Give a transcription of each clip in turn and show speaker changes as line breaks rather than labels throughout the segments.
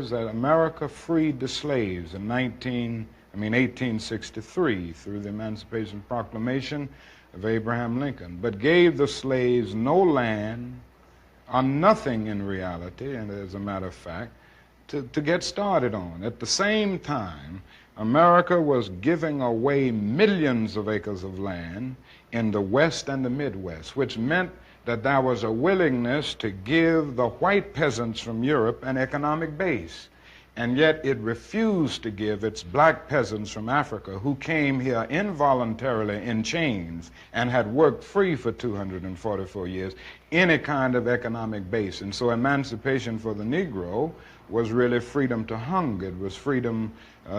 that America freed the slaves in 1863 through the Emancipation Proclamation of Abraham Lincoln, but gave the slaves no land or nothing in reality, and as a matter of fact, to get started on. At the same time, America was giving away millions of acres of land in the West and the Midwest, which meant that there was a willingness to give the white peasants from Europe an economic base. And yet it refused to give its black peasants from Africa, who came here involuntarily in chains and had worked free for 244 years, any kind of economic base. And so emancipation for the Negro was really freedom to hunger. It was freedom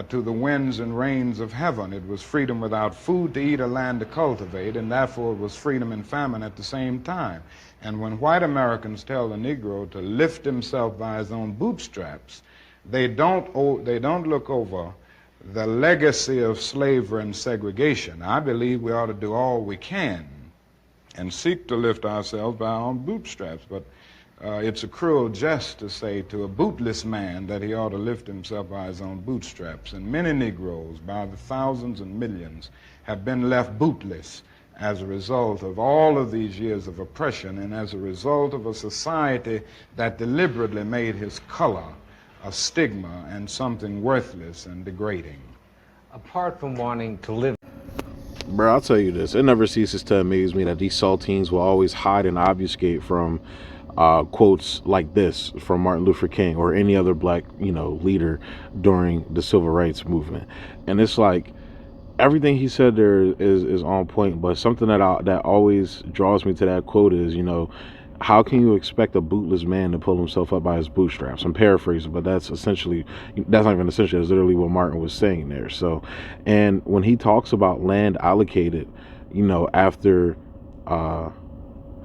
to the winds and rains of heaven. It was freedom without food to eat or land to cultivate, and therefore it was freedom and famine at the same time. And when white Americans tell the Negro to lift himself by his own bootstraps, they don't look over the legacy of slavery and segregation. I believe we ought to do all we can and seek to lift ourselves by our own bootstraps, but it's a cruel jest to say to a bootless man that he ought to lift himself by his own bootstraps. And many Negroes, by the thousands and millions, have been left bootless as a result of all of these years of oppression and as a result of a society that deliberately made his color a stigma and something worthless and degrading.
Apart from wanting to live...
Bro, I'll tell you this. It never ceases to amaze me that these saltines will always hide and obfuscate from quotes like this from Martin Luther King or any other black, leader during the civil rights movement. And it's like everything he said there is on point, but something that always draws me to that quote is, how can you expect a bootless man to pull himself up by his bootstraps? I'm paraphrasing, but that's not even essentially, that's literally what Martin was saying there. So, and when he talks about land allocated, after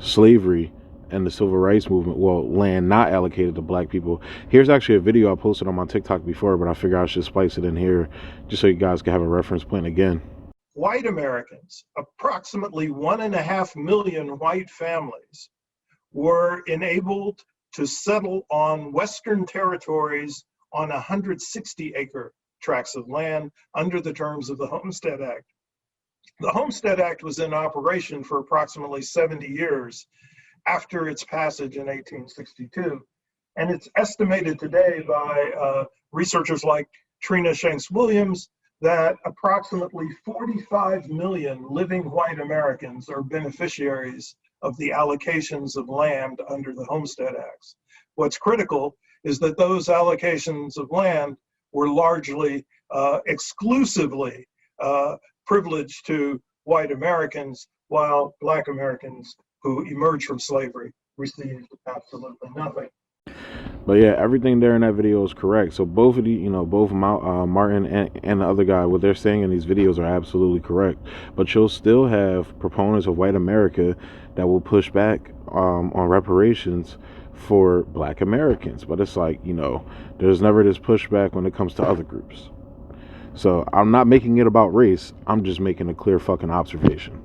slavery and the civil rights movement, land not allocated to black people. Here's actually a video I posted on my TikTok before, but I figured I should splice it in here just so you guys can have a reference point again.
White Americans, approximately 1.5 million white families, were enabled to settle on Western territories on 160-acre tracts of land under the terms of the Homestead Act. The Homestead Act was in operation for approximately 70 years after its passage in 1862. And it's estimated today by researchers like Trina Shanks Williams that approximately 45 million living white Americans are beneficiaries of the allocations of land under the Homestead Acts. What's critical is that those allocations of land were largely exclusively privileged to white Americans, while black Americans who emerged from slavery received absolutely nothing.
But yeah, everything there in that video is correct. So both of the, both Martin and the other guy, what they're saying in these videos are absolutely correct. But you'll still have proponents of white America that will push back on reparations for black Americans. But it's like, there's never this pushback when it comes to other groups. So I'm not making it about race. I'm just making a clear fucking observation.